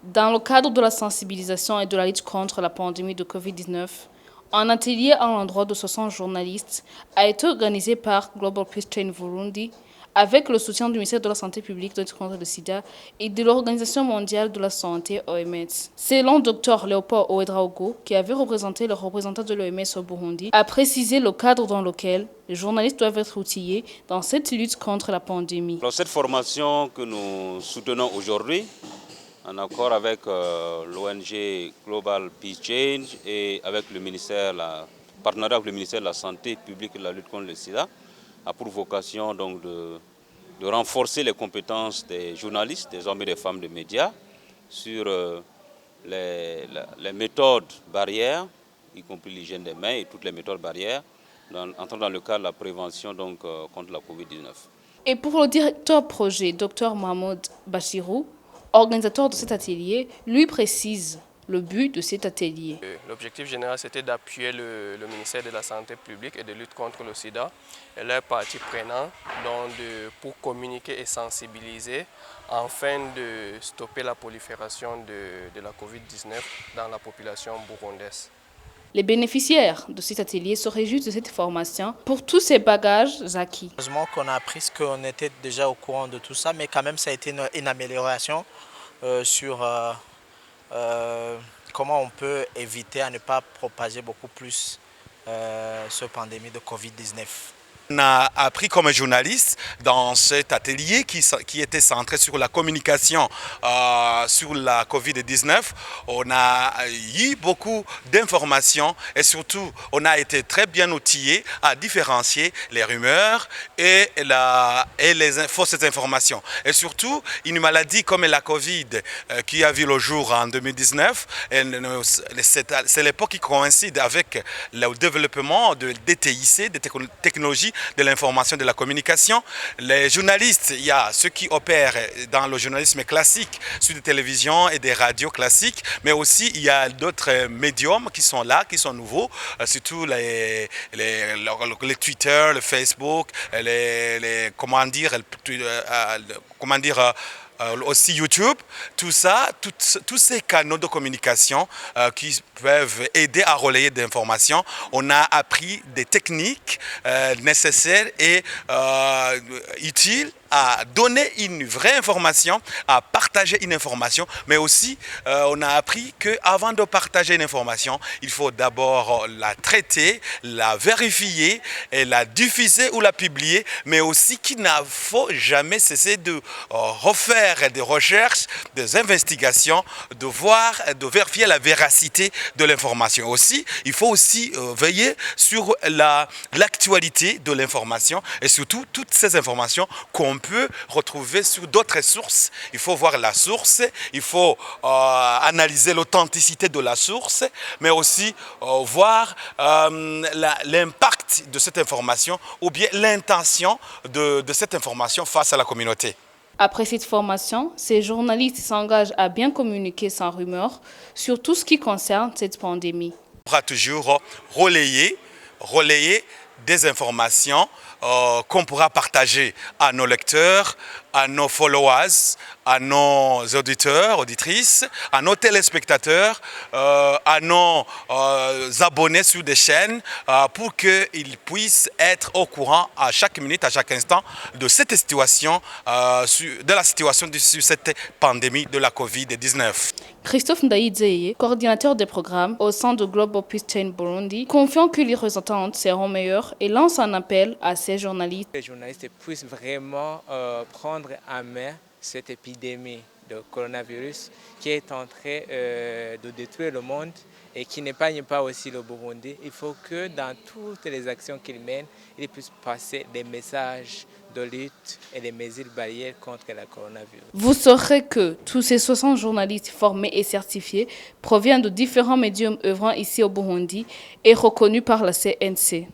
Dans le cadre de la sensibilisation et de la lutte contre la pandémie de Covid-19, un atelier à l'endroit de 60 journalistes a été organisé par Global Peace Chain Burundi avec le soutien du ministère de la Santé publique, de lutte contre le sida et de l'Organisation mondiale de la santé OMS. Selon Dr Léopold Ouedraogo, qui avait représenté le représentant de l'OMS au Burundi, a précisé le cadre dans lequel les journalistes doivent être outillés dans cette lutte contre la pandémie. Alors, cette formation que nous soutenons aujourd'hui, en accord avec l'ONG Global Peace Change et avec le ministère, partenariat avec le ministère de la Santé publique et de la lutte contre le sida, a pour vocation donc de renforcer les compétences des journalistes, des hommes et des femmes de médias sur les méthodes barrières, y compris l'hygiène des mains et toutes les méthodes barrières, entrant dans le cadre de la prévention donc, contre la Covid-19. Et pour le directeur projet, Dr Mahmoud Bachirou, organisateur de cet atelier, lui précise le but de cet atelier. L'objectif général, c'était d'appuyer le ministère de la Santé publique et de lutte contre le sida et leurs parties prenantes pour communiquer et sensibiliser afin de stopper la prolifération de la Covid-19 dans la population burundaise. Les bénéficiaires de cet atelier se réjouissent de cette formation pour tous ces bagages acquis. Heureusement qu'on a appris ce qu'on était déjà au courant de tout ça, mais quand même ça a été une amélioration sur comment on peut éviter à ne pas propager beaucoup plus cette pandémie de Covid-19. On a appris comme journaliste dans cet atelier qui était centré sur la communication sur la Covid-19. On a eu beaucoup d'informations et surtout on a été très bien outillés à différencier les rumeurs et les fausses informations. Et surtout une maladie comme la Covid qui a vu le jour en 2019, c'est l'époque qui coïncide avec le développement des TIC, des technologies de l'information, de la communication. Les journalistes, il y a ceux qui opèrent dans le journalisme classique sur des télévisions et des radios classiques, mais aussi il y a d'autres médiums qui sont là, qui sont nouveaux, surtout les Twitter, le Facebook, aussi YouTube, tout ça, tous ces canaux de communication qui peuvent aider à relayer des informations. On a appris des techniques nécessaires et utiles à donner une vraie information, à partager une information, mais aussi on a appris qu'avant de partager une information, il faut d'abord la traiter, la vérifier, et la diffuser ou la publier, mais aussi qu'il ne faut jamais cesser de refaire des recherches, des investigations, de vérifier la véracité de l'information. Aussi, il faut aussi veiller sur l'actualité de l'information et surtout toutes ces informations qu'on peut retrouver sur d'autres sources. Il faut voir la source, il faut analyser l'authenticité de la source, mais aussi voir l'impact de cette information ou bien l'intention de cette information face à la communauté. Après cette formation, ces journalistes s'engagent à bien communiquer sans rumeur sur tout ce qui concerne cette pandémie. On pourra toujours relayer des informations qu'on pourra partager à nos lecteurs, à nos followers, à nos auditeurs, auditrices, à nos téléspectateurs, à nos abonnés sur des chaînes pour qu'ils puissent être au courant à chaque minute, à chaque instant de cette situation, de la situation sur cette pandémie de la Covid-19. Christophe Ndaïdzeye, coordinateur des programmes au sein de Global Peace Chain Burundi, confiant que les résultats seront meilleurs et lance un appel à ces journalistes. Les journalistes puissent vraiment prendre en main cette épidémie de coronavirus qui est en train de détruire le monde et qui n'épargne pas aussi le Burundi. Il faut que dans toutes les actions qu'ils mènent, ils puissent passer des messages de lutte et des mesures barrières contre le coronavirus. Vous saurez que tous ces 60 journalistes formés et certifiés proviennent de différents médiums œuvrant ici au Burundi et reconnus par la CNC.